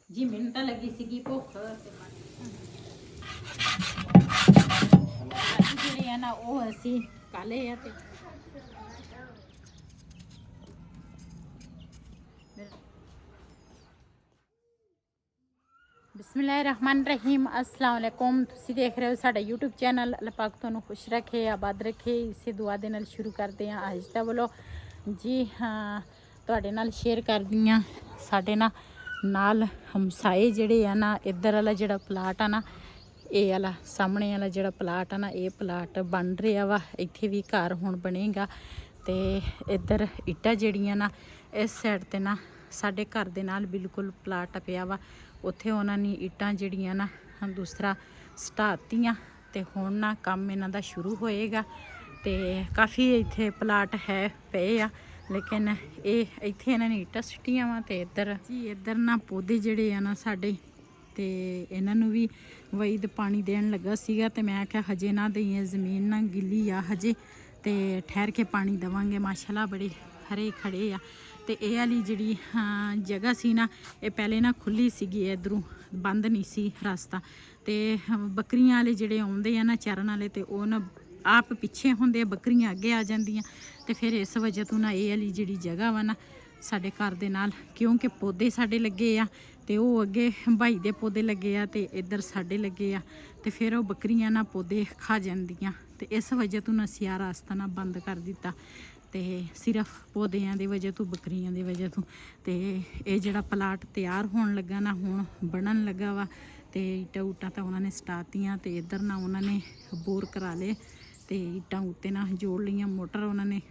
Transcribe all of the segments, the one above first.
जी मैंने तो लगी सी भुख ਜਿਹੜੇ ਆ ਨਾ ਉਹ ਅਸੀਂ ਕਾਲੇ ਆ ਤੇ बिस्मिल्लाहिर्रहमानिर्रहीम अस्सलाम वालेकुम। ਤੁਸੀਂ देख रहे हो साडा यूट्यूब चैनल। अल्लाह पाक ਤੁਹਾਨੂੰ खुश रखे आबाद रखे। इसे दुआ ਦੇ ਨਾਲ शुरू करते हैं आज ਦਾ ਵੱਲੋਂ जी। हाँ ਤੁਹਾਡੇ ਨਾਲ शेयर करदी ਆਂ ਸਾਡੇ ਨਾਲ ਹਮਸਾਏ ਜਿਹੜੇ ਆ ਨਾ ਇੱਧਰ ਵਾਲਾ ਜਿਹੜਾ ਪਲਾਟ ਆ ਨਾ ਇਹ ਵਾਲਾ ਸਾਹਮਣੇ ਵਾਲਾ ਜਿਹੜਾ ਪਲਾਟ ਆ ਨਾ ਇਹ ਪਲਾਟ ਬਣ ਰਿਹਾ ਵਾ। ਇੱਥੇ ਵੀ ਘਰ ਹੁਣ ਬਣੇਗਾ ਤੇ ਇੱਧਰ ਇੱਟਾਂ ਜਿਹੜੀਆਂ ਨਾ ਇਸ ਸਾਈਡ ਤੇ ਨਾ ਸਾਡੇ ਘਰ ਦੇ ਨਾਲ ਬਿਲਕੁਲ ਪਲਾਟ ਪਿਆ ਵਾ। ਉੱਥੇ ਉਹਨਾਂ ਨੇ ਇੱਟਾਂ ਜਿਹੜੀਆਂ ਨਾ ਦੂਸਰਾ ਸਟਾਤੀਆਂ ਤੇ ਹੁਣ ਨਾ ਕੰਮ ਇਹਨਾਂ ਦਾ ਸ਼ੁਰੂ ਹੋਏਗਾ ਤੇ ਕਾਫੀ ਇੱਥੇ ਪਲਾਟ ਹੈ ਪਏ ਆ ਲੇਕਿਨ ਇਹ ਇੱਥੇ ਇਹਨਾਂ ਨੇ ਇੱਟਾਂ ਸਿੱਟੀਆਂ ਵਾ ਤੇ ਇੱਧਰ ਨਾ ਪੌਦੇ ਜਿਹੜੇ ਆ ਨਾ ਸਾਡੇ ਤੇ ਇਹਨਾਂ ਨੂੰ ਵੀ ਵਈਦ ਪਾਣੀ ਦੇਣ ਲੱਗਾ ਸੀਗਾ ਤੇ ਮੈਂ ਆਖਿਆ ਹਜੇ ਨਾ ਦਈਏ, ਜ਼ਮੀਨ ਨਾ ਗਿੱਲੀ ਆ ਹਜੇ ਤੇ ਠਹਿਰ ਕੇ ਪਾਣੀ ਦੇਵਾਂਗੇ। ਮਾਸ਼ਾਅੱਲਾ ਬੜੇ ਹਰੇ ਖੜੇ ਆ ਤੇ ਇਹ ਵਾਲੀ ਜਿਹੜੀ ਜਗ੍ਹਾ ਸੀ ਨਾ ਇਹ ਪਹਿਲੇ ਨਾ ਖੁੱਲੀ ਸੀਗੀ, ਇਧਰੋਂ ਬੰਦ ਨਹੀਂ ਸੀ ਰਸਤਾ ਤੇ ਬੱਕਰੀਆਂ ਵਾਲੇ ਜਿਹੜੇ ਆਉਂਦੇ ਆ ਨਾ ਚਰਨ ਵਾਲੇ ਤੇ ਉਹ ਨਾ ਆਪ ਪਿੱਛੇ ਹੁੰਦੇ ਆ, ਬੱਕਰੀਆਂ ਅੱਗੇ ਆ ਜਾਂਦੀਆਂ ਤੇ ਫਿਰ ਇਸ ਵਜ੍ਹਾ ਤੋਂ ਨਾ ਇਹ ਵਾਲੀ ਜਿਹੜੀ ਜਗ੍ਹਾ ਵਾ ਨਾ ਸਾਡੇ ਘਰ ਦੇ ਨਾਲ ਕਿਉਂਕਿ ਪੌਦੇ ਸਾਡੇ ਲੱਗੇ ਆ ਤੇ ਉਹ ਅੱਗੇ ਭਾਈ ਦੇ ਪੌਦੇ ਲੱਗੇ ਆ ਤੇ ਇੱਧਰ ਸਾਡੇ ਲੱਗੇ ਆ ਤੇ ਫਿਰ ਉਹ ਬੱਕਰੀਆਂ ਨਾ ਪੌਦੇ ਖਾ ਜਾਂਦੀਆਂ ਤੇ ਇਸ ਵਜ੍ਹਾ ਤੋਂ ਅਸੀਂ ਆ ਰਸਤਾ ਨਾ ਬੰਦ ਕਰ ਦਿੱਤਾ ਤੇ ਸਿਰਫ ਪੌਦਿਆਂ ਦੀ ਵਜ੍ਹਾ ਤੋਂ ਬੱਕਰੀਆਂ ਦੀ ਵਜ੍ਹਾ ਤੋਂ। ਤੇ ਇਹ ਜਿਹੜਾ ਪਲਾਟ ਤਿਆਰ ਹੋਣ ਲੱਗਾ ਨਾ ਹੁਣ ਬਣਨ ਲੱਗਾ ਵਾ ਤੇ ਇੱਟਾਂ ਉੱਟਾਂ ਤਾਂ ਉਹਨਾਂ ਨੇ ਸਟਾਤੀਆਂ ਤੇ ਇੱਧਰ ਨਾ ਉਹਨਾਂ ਨੇ ਬੋਰ ਕਰਾ ਲਏ ਤੇ ਇੱਟਾਂ ਉੱਤੇ ਨਾ ਜੋੜ ਲਈਆਂ। ਮੋਟਰ ਉਹਨਾਂ ਨੇ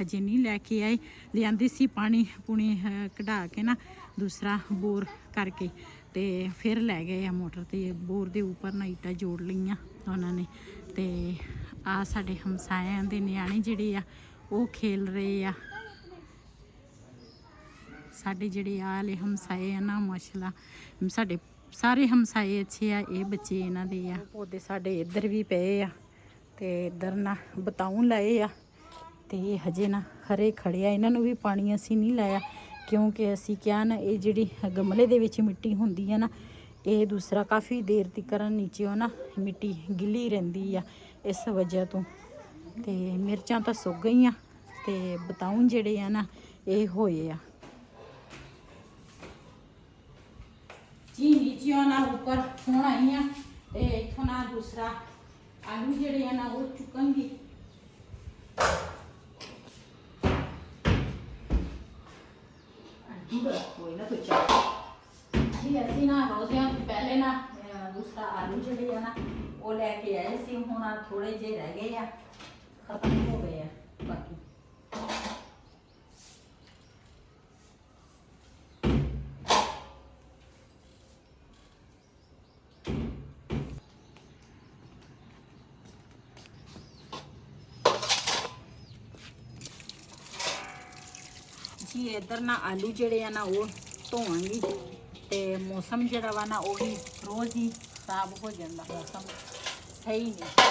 ਹਜੇ ਨਹੀਂ ਲੈ ਕੇ ਆਏ, ਲਿਆਂਦੀ ਸੀ ਪਾਣੀ ਪੂਣੀ ਕਢਾ ਕੇ ਨਾ ਦੂਸਰਾ ਬੋਰ ਕਰਕੇ ਤੇ ਫਿਰ ਲੈ ਗਏ ਆ ਮੋਟਰ ਤੇ ਬੋਰ ਦੇ ਉੱਪਰ ਨਾ ਇੱਟਾਂ ਜੋੜ ਲਈਆਂ ਉਹਨਾਂ ਨੇ। ਤੇ ਆ ਸਾਡੇ ਹਮਸਾਇਆਂ ਦੇ ਨਿਆਣੇ ਜਿਹੜੇ ਆ ਉਹ ਖੇਲ ਰਹੇ ਆ। ਸਾਡੇ ਜਿਹੜੇ ਆ ਵਾਲੇ ਹਮਸਾਏ ਆ ਨਾ ਮਾਸ਼ਾਅੱਲਾ ਸਾਡੇ ਸਾਰੇ ਹਮਸਾਏ ਅੱਛੇ ਆ। ਇਹ ਬੱਚੇ ਇਹਨਾਂ ਦੇ ਆ। ਪੌਦੇ ਸਾਡੇ ਇੱਧਰ ਵੀ ਪਏ ਆ ਤੇ ਇੱਧਰ ਨਾ ਬਤਾਉਂ ਲਾਏ ਆ ਤੇ ਹਜੇ ਨਾ ਹਰੇ ਖੜੇ ਆ। ਇਹਨਾਂ ਨੂੰ ਵੀ ਪਾਣੀ ਅਸੀਂ ਨਹੀਂ ਲਾਇਆ ਕਿਉਂਕਿ ਅਸੀਂ ਕਿਹਾ ਨਾ ਇਹ ਜਿਹੜੀ ਗਮਲੇ ਦੇ ਵਿੱਚ ਮਿੱਟੀ ਹੁੰਦੀ ਆ ਨਾ ਇਹ ਦੂਸਰਾ ਕਾਫੀ ਦੇਰ ਤੱਕ ਨੀਚੇ ਉਹ ਨਾ ਮਿੱਟੀ ਗਿੱਲੀ ਰਹਿੰਦੀ ਆ ਇਸ ਵਜ੍ਹਾ ਤੋਂ। ਤੇ ਮਿਰਚਾਂ ਤਾਂ ਸੁੱਕ ਗਈਆਂ ਤੇ ਬਤਾਉਂ ਜਿਹੜੇ ਆ ਨਾ ਇਹ ਹੋਏ ਆ ਜੀ। ਨੀਚਿਓਂ ਨਾ ਉੱਪਰ ਹੁਣ ਆਈ ਆ ਤੇ ਇੱਥੋਂ ਨਾ ਦੂਸਰਾ ਆਲੂ ਜਿਹੜੇ ਆ ਨਾ ਉਹ ਚੁੱਕਾਂਗੀ। ਕੋਈ ਨਾ ਕੁਛ ਜੀ ਅਸੀਂ ਨਾ ਰੋਜ਼ਿਆਂ ਤੋਂ ਪਹਿਲੇ ਨਾ ਦੂਸਰਾ ਆਲੂ ਜਿਹੜੇ ਆ ਨਾ ਉਹ ਲੈ ਕੇ ਆਏ ਸੀ। ਹੁਣ ਆ ਥੋੜੇ ਜਿਹੇ ਰਹਿ ਗਏ ਆ, ਖਤਮ ਹੋ ਗਏ ਆ ਬਾਕੀ। ਜੀ ਇੱਧਰ ਨਾ ਆਲੂ ਜਿਹੜੇ ਆ ਨਾ ਉਹ ਧੋਵਾਂਗੀ ਤੇ ਮੌਸਮ ਜਿਹੜਾ ਵਾ ਨਾ ਉਹ ਵੀ ਰੋਜ਼ ਹੀ ਖਰਾਬ ਹੋ ਜਾਂਦਾ, ਮੌਸਮ ਸਹੀ ਨਹੀਂ।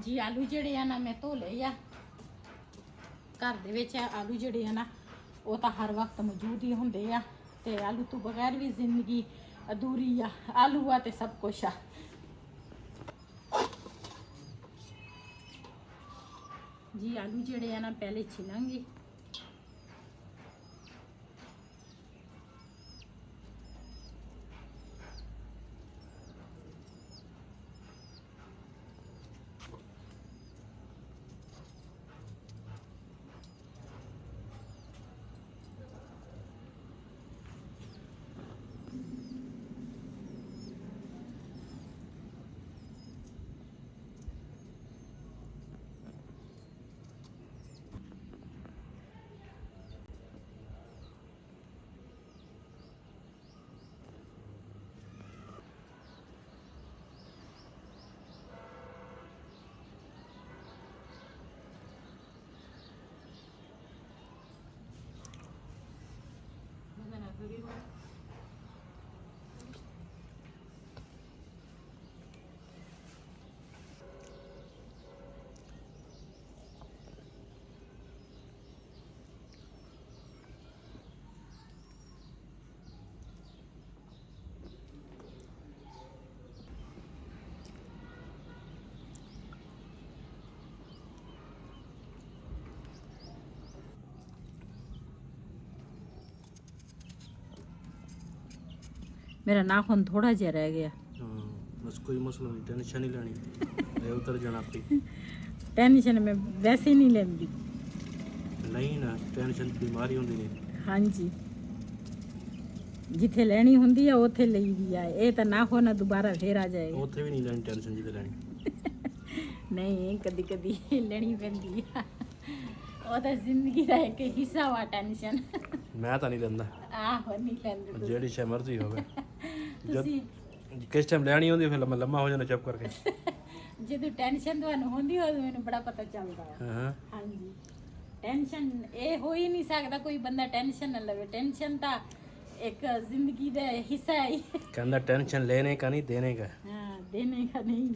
ਜੀ ਆਲੂ ਜਿਹੜੇ ਆ ਨਾ ਮੈਂ ਧੋ ਲਏ ਆ। ਘਰ ਦੇ ਵਿੱਚ ਆਲੂ ਜਿਹੜੇ ਆ ਨਾ ਉਹ ਤਾਂ ਹਰ ਵਕਤ ਮੌਜੂਦ ਹੀ ਹੁੰਦੇ ਆ ਤੇ ਆਲੂ ਤੋਂ ਬਗੈਰ ਵੀ ਜ਼ਿੰਦਗੀ ਅਧੂਰੀ ਆ। ਆਲੂ ਆ ਤੇ ਸਭ ਕੁਛ ਆ। ਜੀ ਆਲੂ ਜਿਹੜੇ ਆ ਨਾ ਪਹਿਲੇ ਛਿਲਾਂਗੇ। मेरा नाखून थोड़ा जिहा रह गया। हाँ बस कोई मसला नहीं, टेंशन नहीं लेनी, ये उतर जाना आपकी। टेंशन मैं वैसे ही नहीं लेंदी। नहीं ना टेंशन बीमारी होंदी नहीं। हाँ जी, जिथे लेनी होंदी है उथे ਲਈ ਦੀ ਆ। ਇਹ ਤਾਂ ਨਾਖੂਨ ਦੁਬਾਰਾ ਫੇਰ ਆ ਜਾਏਗਾ। ਉੱਥੇ ਵੀ ਨਹੀਂ ਲੈਣੀ ਟੈਨਸ਼ਨ ਜਿੱਤੇ ਲੈਣੀ। ਨਹੀਂ ਕਦੀ ਕਦੀ ਲੈਣੀ ਪੈਂਦੀ ਆ, ਉਹ ਤਾਂ ਜ਼ਿੰਦਗੀ ਦਾ ਇੱਕ ਹਿੱਸਾ ਵਾ ਟੈਨਸ਼ਨ। ਮੈਂ ਤਾਂ ਨਹੀਂ ਲੈਂਦਾ। ਆਹੋ ਨਹੀਂ ਲੈਂਦੇ ਤੁਸੀਂ। ਜਿਹੜੀ ਸ਼ੈ ਮਰਜ਼ੀ ਹੋਵੇ, ਤੁਸੀਂ ਕਿਸ ਟਾਈਮ ਲੈਣੀ ਹੁੰਦੀ ਫਿਰ ਮੈਂ ਲੰਮਾ ਹੋ ਜਾਂਦਾ ਚੁੱਪ ਕਰਕੇ। ਜਦੋਂ ਟੈਨਸ਼ਨ ਤੁਹਾਨੂੰ ਹੁੰਦੀ ਹੋਵੇ ਮੈਨੂੰ ਬੜਾ ਪਤਾ ਚੱਲਦਾ ਆ। ਹਾਂ ਹਾਂਜੀ, ਟੈਨਸ਼ਨ ਇਹ ਹੋ ਹੀ ਨਹੀਂ ਸਕਦਾ ਕੋਈ ਬੰਦਾ ਟੈਨਸ਼ਨ ਨਾ ਲਵੇ। ਟੈਨਸ਼ਨ ਤਾਂ एक जिंदगी का हिस्सा है। कहना टेंशन लेने का नहीं देने का। हाँ, देने का नहीं।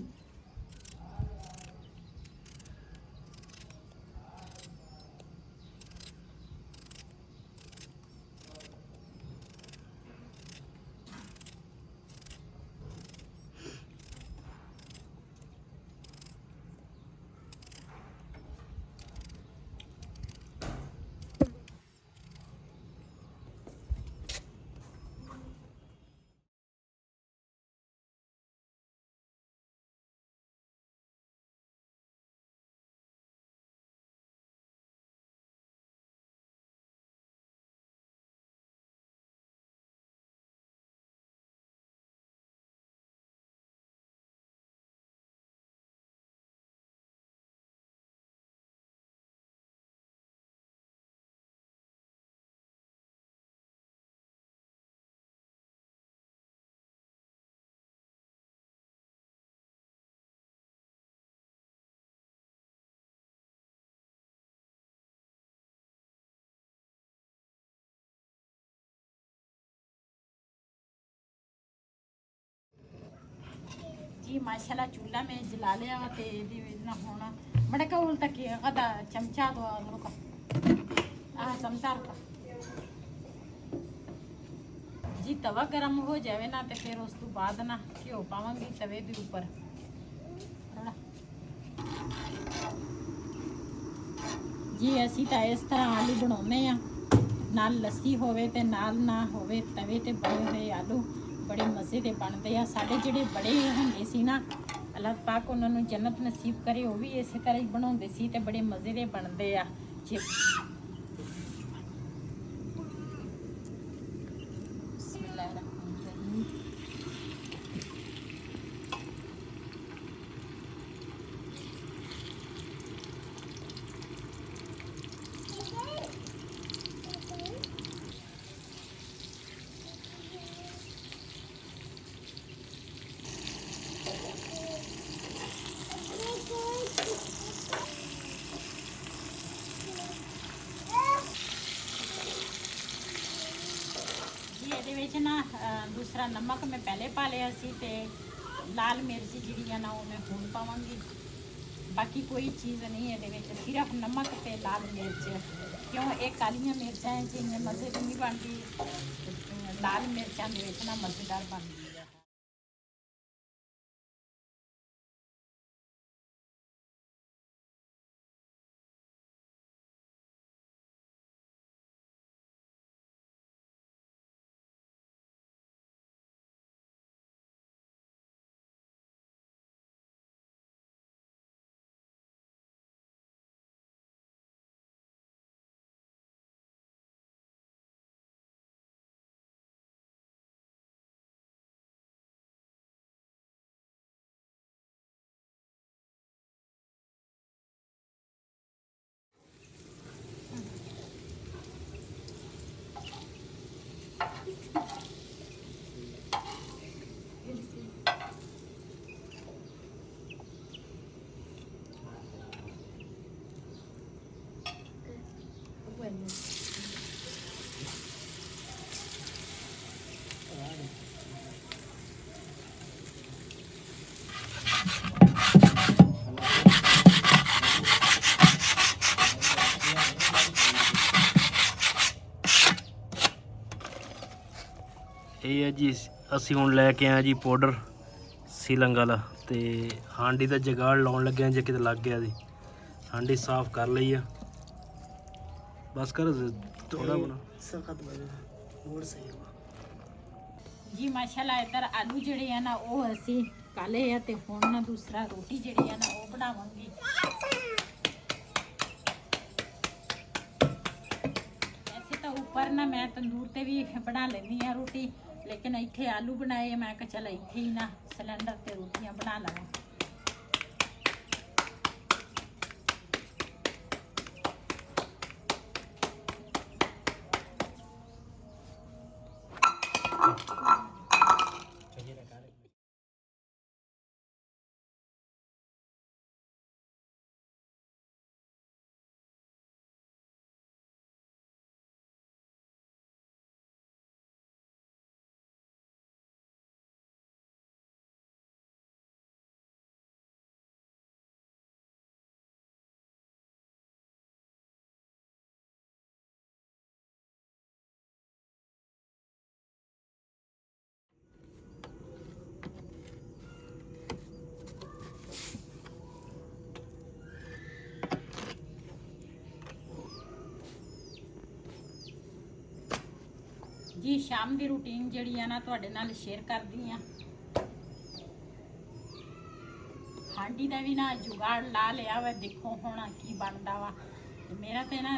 जी माशाल्लाह चूल्हा में जला लिया वा ते ਇਹਦੇ ਵਿੱਚ ਨਾ ਹੁਣ ਮੜਕਾ ਉਲ ਤੱਕ ਕਦਾ ਚਮਚਾ ਦੋ ਰੁਕਾ ਆ ਚਮਚਾ ਰੁਕਾ ਜੀ ਤਵਾ ਗਰਮ ਹੋ ਜਾਵੇ ਨਾ ਤੇ ਫਿਰ ਉਸ ਤੋਂ ਬਾਅਦ ਨਾ ਘਿਓ ਪਾਵਾਂਗੇ ਤਵੇ ਦੇ ਉੱਪਰ। ਜੀ ਅਸੀਂ ਤਾਂ ਇਸ ਤਰ੍ਹਾਂ ਆਲੂ ਬਣਾਉਂਦੇ ਆ, ਨਾਲ ਲੱਸੀ ਹੋਵੇ ਤੇ ਨਾਲ ਨਾ ਹੋਵੇ ਤਵੇ ਤੇ ਬਣੇ ਹੋਏ ਆਲੂ बड़े मज़े के बनते हैं। साढ़े जोड़े बड़े होंगे सी ना, अल्लाह पाक उन्होंने जन्नत नसीब करे, वो भी इस तरह ही बनाते सी ते बड़े मज़े के बनते हैं। ਇਹਦੇ ਨਾ ਦੂਸਰਾ ਨਮਕ ਮੈਂ ਪਹਿਲੇ ਪਾ ਲਿਆ ਸੀ ਤੇ ਲਾਲ ਮਿਰਚ ਜਿਹੜੀ ਆ ਨਾ ਉਹ ਮੈਂ ਹੁਣ ਪਾਵਾਂਗੀ। ਬਾਕੀ ਕੋਈ ਚੀਜ਼ ਨਹੀਂ ਇਹਦੇ ਵਿੱਚ, ਸਿਰਫ ਨਮਕ ਤੇ ਲਾਲ ਮਿਰਚ। ਕਿਉਂ ਇਹ ਕਾਲੀਆਂ ਮਿਰਚਾਂ ਜਿੰਨੇ ਮਜ਼ੇ ਦੀ ਨਹੀਂ ਬਣਦੀ, ਲਾਲ ਮਿਰਚਾਂ ਦੇ ਵਿੱਚ ਨਾ ਮਜ਼ੇਦਾਰ ਬਣਦੀ ਹੈ। ਇਹ ਹੈ ਜੀ, ਅਸੀਂ ਹੁਣ ਲੈ ਕੇ ਆਏ ਜੀ ਪਾਊਡਰ ਸੀਲੰਗ ਵਾਲਾ, ਤੇ ਹਾਂਡੀ ਦਾ ਜਗਾੜ ਲਾਉਣ ਲੱਗਿਆ ਜੇ ਕਿਤੇ ਲੱਗ ਗਿਆ ਜੀ। ਹਾਂਡੀ ਸਾਫ਼ ਕਰ ਲਈ ਆ, ਬਸ ਕਰ ਥੋੜਾ ਬਣਾ ਸਖਤ ਬਣਾ ਹੋਰ ਸਹੀ ਹੋਗਾ ਜੀ। ਮਾਸ਼ਾਅੱਲਾ ਇੱਧਰ ਆਲੂ ਜਿਹੜੇ ਆ ਨਾ ਉਹ ਅਸੀਂ ਕਾਲੇ ਆ, ਤੇ ਹੁਣ ਨਾ ਦੂਸਰਾ ਰੋਟੀ ਜਿਹੜੀ ਆ ਨਾ ਉਹ ਬਣਾਵਾਂਗੀ। ਵੈਸੇ ਤਾਂ ਉੱਪਰ ਨਾ ਮੈਂ ਤੰਦੂਰ ਤੇ ਵੀ ਬਣਾ ਲੈਂਦੀ ਆ ਰੋਟੀ, ਲੇਕਿਨ ਇੱਥੇ ਆਲੂ ਬਣਾਏ, ਮੈਂ ਕਿਹਾ ਚੱਲ ਇੱਥੇ ਹੀ ਨਾ ਸਿਲੰਡਰ ਤੇ ਰੋਟੀਆਂ ਬਣਾ ਲਵਾਂ। ਜੀ ਸ਼ਾਮ ਦੀ ਰੂਟੀਨ ਜਿਹੜੀ ਆ ਨਾ ਤੁਹਾਡੇ ਨਾਲ ਸ਼ੇਅਰ ਕਰਦੀ ਆ। ਹਾਂਡੀ ਦਾ ਵੀ ਨਾ ਜੁਗਾੜ ਲਾ ਲਿਆ ਵਾ, ਦੇਖੋ ਹੁਣ ਕੀ ਬਣਦਾ ਵਾ। ਮੇਰਾ ਤੇ ਨਾ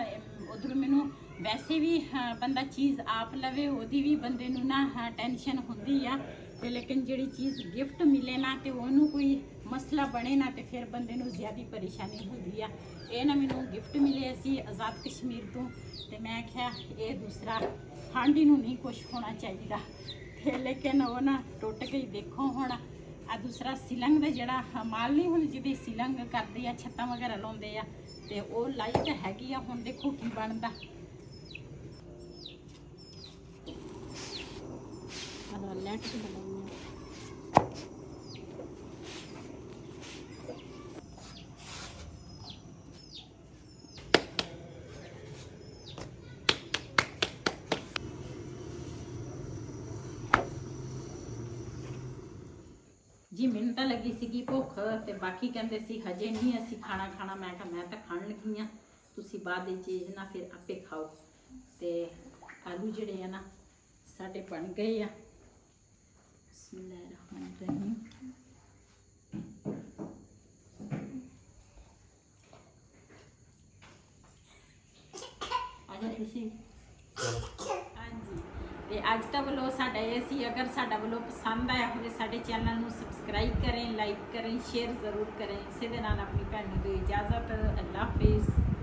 ਉਧਰ ਮੈਨੂੰ ਵੈਸੇ ਵੀ ਬੰਦਾ ਚੀਜ਼ ਆਪ ਲਵੇ ਉਹਦੀ ਵੀ ਬੰਦੇ ਨੂੰ ਨਾ ਟੈਨਸ਼ਨ ਹੁੰਦੀ ਆ, ਤੇ ਲੇਕਿਨ ਜਿਹੜੀ ਚੀਜ਼ ਗਿਫਟ ਮਿਲੇ ਨਾ ਤੇ ਉਹਨੂੰ ਕੋਈ ਮਸਲਾ ਬਣੇ ਨਾ ਤੇ ਫਿਰ ਬੰਦੇ ਨੂੰ ਜ਼ਿਆਦਾ ਪਰੇਸ਼ਾਨੀ ਹੁੰਦੀ ਆ। ਇਹ ਨਾ ਮੈਨੂੰ ਗਿਫਟ ਮਿਲੇ ਸੀ ਆਜ਼ਾਦ ਕਸ਼ਮੀਰ ਤੋਂ, ਤੇ ਮੈਂ ਕਿਹਾ ਇਹ ਦੂਸਰਾ ਹਾਂਡੀ ਨੂੰ ਨਹੀਂ ਕੁਛ ਹੋਣਾ ਚਾਹੀਦਾ, ਤੇ ਲੇਕਿਨ ਉਹ ਨਾ ਟੁੱਟ ਗਈ। ਦੇਖੋ ਹੁਣ ਆ ਦੂਸਰਾ ਸਿਲੰਗ ਦਾ ਜਿਹੜਾ ਮਾਲ ਨਹੀਂ ਹੁਣ ਜਿਹਦੀ ਸਿਲੰਗ ਕਰਦੇ ਆ, ਛੱਤਾਂ ਵਗੈਰਾ ਲਾਉਂਦੇ ਆ, ਤੇ ਉਹ ਲਾਈਟ ਹੈਗੀ ਆ। ਹੁਣ ਦੇਖੋ ਕੀ ਬਣਦਾ। ਲੈਟ ਤੇ ਬਣਾਉਣੀ ਜੀ। ਮੈਨੂੰ ਤਾਂ ਲੱਗੀ ਸੀਗੀ ਭੁੱਖ, ਤੇ ਬਾਕੀ ਕਹਿੰਦੇ ਸੀ ਹਜੇ ਨਹੀਂ ਅਸੀਂ ਖਾਣਾ ਖਾਣਾ। ਮੈਂ ਕਿਹਾ ਮੈਂ ਤਾਂ ਖਾਣ ਲੱਗੀ ਆ, ਤੁਸੀਂ ਬਾਅਦ ਦੀ ਚੀਜ਼ ਨਾ ਫਿਰ ਆਪੇ ਖਾਓ। ਤੇ ਆਲੂ ਜਿਹੜੇ ਆ ਨਾ ਸਾਡੇ ਬਣ ਗਏ ਆ। ਬਿਸਮਿल्लाहिर्रहमानिर्रहीम। ਆਜਾ ਤੁਸੀਂ। ਹਾਂਜੀ, ਤੇ ਅੱਜ ਦਾ ਵਲੋਗ ਸਾਡਾ ਇਹ ਸੀ। ਅਗਰ ਸਾਡਾ ਵਲੋਗ ਪਸੰਦ ਆਇਆ ਹੋਵੇ ਸਾਡੇ ਚੈਨਲ ਨੂੰ ਸਬਸਕ੍ਰਾਈਬ ਕरें, ਲਾਈਕ करें, शेयर ज़रूर करें। इसे दे नाल अपनी भैन नूं दिओ इजाज़त। अल्लाह हाफिज़।